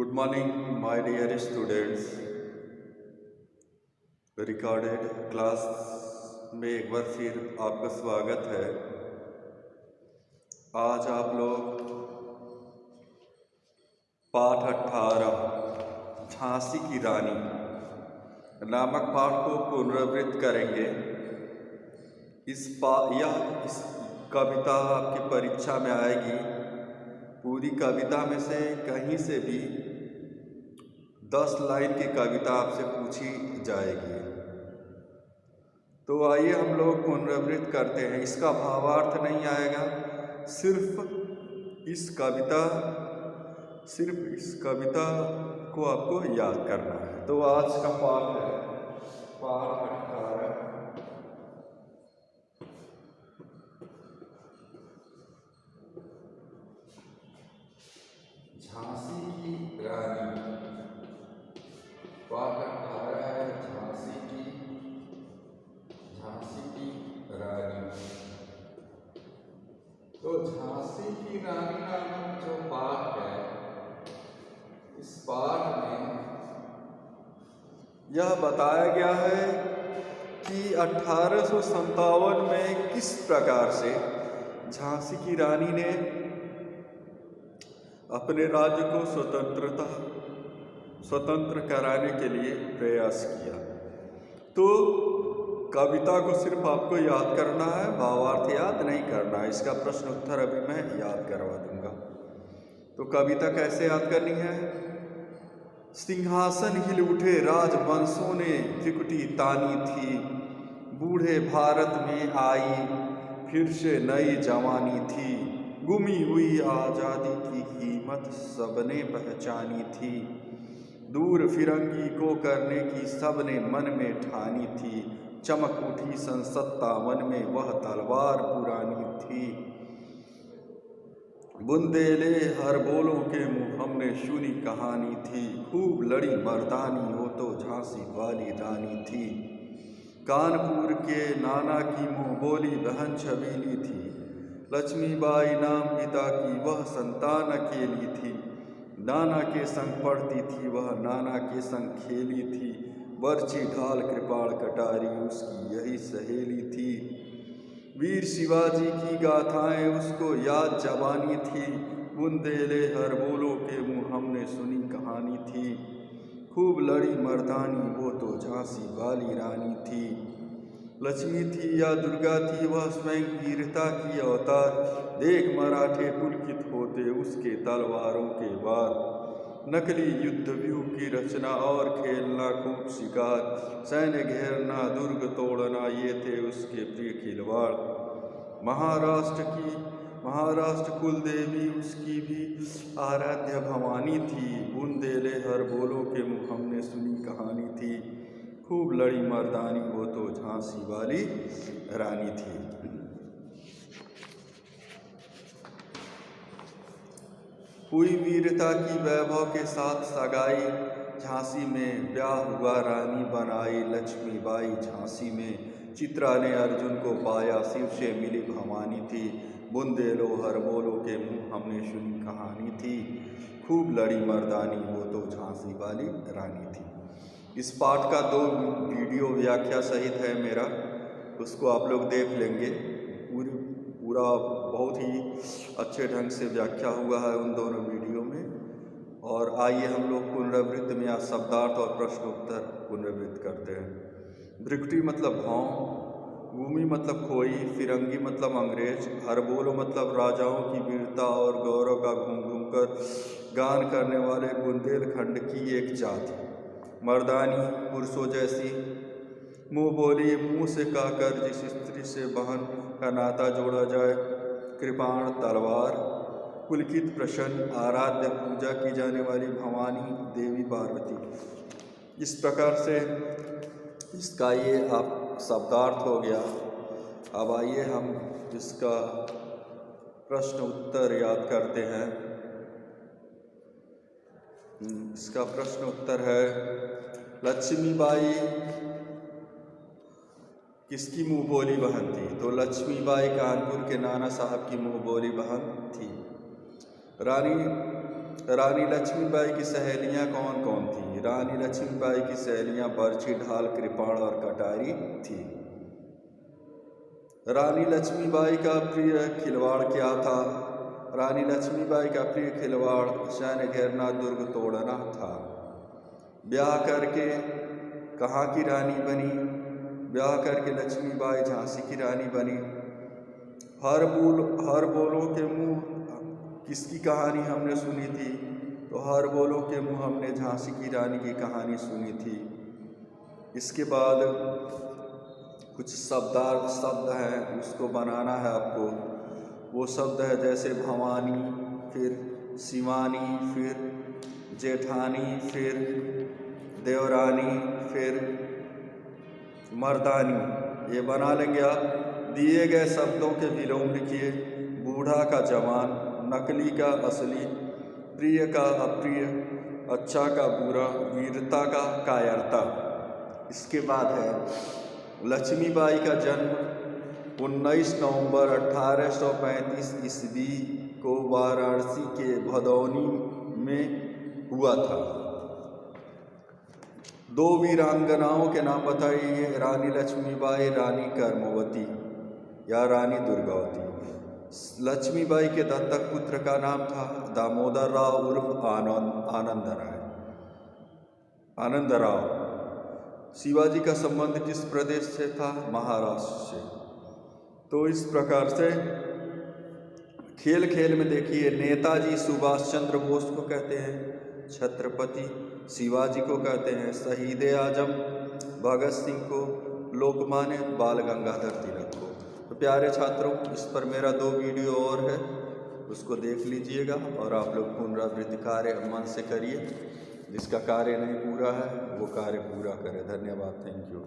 Good morning my dear students. Recorded class में एक बार फिर आपका स्वागत है। आज आप लोग पाठ 18 झांसी की रानी नामक पाठ को पुनरावृत्त करेंगे। इस कविता आपकी परीक्षा में आएगी। पूरी कविता में से कहीं से भी 10 लाइन की कविता आपसे पूछी जाएगी। तो आइए हम लोग पुनरावृत्त करते हैं। इसका भावार्थ नहीं आएगा, सिर्फ इस कविता को आपको याद करना है। तो आज का पाठ है पाठ 18 झांसी की रानी। पाठ 18 है झांसी की रानी। तो झांसी की रानी नामक जो पाठ है, इस पाठ में यह बताया गया है कि 1857 में किस प्रकार से झांसी की रानी ने अपने राज्य को स्वतंत्र कराने के लिए प्रयास किया। तो कविता को सिर्फ आपको याद करना है, भावार्थ याद नहीं करना है। इसका प्रश्न उत्तर अभी मैं याद करवा दूंगा। तो कविता कैसे याद करनी है? सिंहासन हिल उठे राजवंशों ने त्रिकुटी तानी थी, बूढ़े भारत में आई फिर से नई जवानी थी, गुमी हुई आज़ादी की कीमत सबने पहचानी थी, दूर फिरंगी को करने की सबने मन में ठानी थी, चमक उठी सन 57 में वह तलवार पुरानी थी, बुंदेले हर बोलों के मुँह हमने सुनी कहानी थी, खूब लड़ी मर्दानी हो तो झांसी वाली रानी थी, कानपुर के नाना की मुँह बोली बहन छबीली थी, लक्ष्मीबाई नाम पिता की वह संतान अकेली थी, नाना के संग पढ़ती थी वह नाना के संग खेली थी, बर्छी ढाल कृपाण कटारी उसकी यही सहेली थी, वीर शिवाजी की गाथाएं उसको याद जवानी थी, बुंदेले हर बोलों के मुँह हमने सुनी कहानी थी, खूब लड़ी मर्दानी वो तो झांसी वाली रानी थी, लक्ष्मी थी या दुर्गा थी वह स्वयं वीरता की अवतार, देख मराठे पुलकित होते उसके तलवारों के वार, नकली युद्ध व्यूह की रचना और खेलना खूब शिकार, सैन्य घेरना दुर्ग तोड़ना ये थे उसके प्रिय खिलवाड़, महाराष्ट्र कुल देवी उसकी भी आराध्य भवानी थी, बुंदेले हर बोलों के मुँह हमने सुनी कहानी थी, खूब लड़ी मर्दानी वो तो झांसी वाली रानी थी। हुई वीरता की वैभव के साथ सगाई, झांसी में ब्याह हुआ रानी बनाई लक्ष्मीबाई झांसी में, चित्रा ने अर्जुन को पाया शिव से मिली भवानी थी, बुंदेलो हर बोलो के मुँह हमने सुनी कहानी थी, खूब लड़ी मर्दानी वो तो झांसी वाली रानी थी। इस पाठ का 2 वीडियो व्याख्या सहित है मेरा, उसको आप लोग देख लेंगे। पूरा बहुत ही अच्छे ढंग से व्याख्या हुआ है उन दोनों वीडियो में। और आइए हम लोग पुनरावृत्त में आज शब्दार्थ और प्रश्न उत्तर पुनरावृत्त करते हैं। भ्रिकुटी मतलब भाव, भूमि मतलब खोई, फिरंगी मतलब अंग्रेज, हरबोलो मतलब राजाओं की वीरता और गौरव का घूम घूम कर गान करने वाले बुंदेलखंड की एक जाति, मर्दानी पुरुषों जैसी, मुँह बोली मुँह से कहकर जिस स्त्री से बहन का नाता जोड़ा जाए, कृपाण तलवार, पुलकित प्रसन्न आराध्य पूजा की जाने वाली भवानी देवी पार्वती। इस प्रकार से इसका ये आप शब्दार्थ हो गया। अब आइए हम इसका प्रश्न उत्तर याद करते हैं। इसका प्रश्न उत्तर है, लक्ष्मीबाई किसकी मुँह बोली बहन थी? तो लक्ष्मीबाई कानपुर के नाना साहब की मुँह बोली बहन थी। रानी रानी लक्ष्मीबाई की सहेलियां कौन कौन थी? रानी लक्ष्मीबाई की सहेलियां बरछी, ढाल, कृपाण और कटारी थी। रानी लक्ष्मीबाई का प्रिय खिलवाड़ क्या था? रानी लक्ष्मीबाई का प्रिय खिलवाड़ सैन्य घेरना, दुर्ग तोड़ना था। ब्याह करके कहाँ की रानी बनी? ब्याह करके लक्ष्मीबाई झांसी की रानी बनी। हर बोलों के मुँह किसकी कहानी हमने सुनी थी? तो हर बोलों के मुँह हमने झांसी की रानी की कहानी सुनी थी। इसके बाद कुछ शब्द हैं, उसको बनाना है आपको। वो शब्द है जैसे भवानी, फिर शिवानी, फिर जेठानी, फिर देवरानी, फिर मर्दानी। ये बना लेंगे आप। दिए गए शब्दों के विलोम लिखिए। बूढ़ा का जवान, नकली का असली, प्रिय का अप्रिय, अच्छा का बुरा, वीरता का कायरता। इसके बाद है लक्ष्मीबाई का जन्म 19 नवंबर 1835 ईस्वी को वाराणसी के भदौनी में हुआ था। 2 वीरांगनाओं के नाम बताइए। रानी लक्ष्मीबाई, रानी कर्मवती या रानी दुर्गावती। लक्ष्मीबाई के दत्तक पुत्र का नाम था दामोदर राव उर्फ आनंद राव। शिवाजी का संबंध किस प्रदेश से था? महाराष्ट्र से। तो इस प्रकार से खेल खेल में देखिए, नेताजी सुभाष चंद्र बोस को कहते हैं छत्रपति, शिवाजी को कहते हैं शहीद आजम, भगत सिंह को लोकमान्य, बाल गंगाधर तिलक को। तो प्यारे छात्रों, इस पर मेरा 2 वीडियो और है, उसको देख लीजिएगा और आप लोग पुनरावृत्ति कार्य मन से करिए। जिसका कार्य नहीं पूरा है वो कार्य पूरा करें। धन्यवाद। Thank you.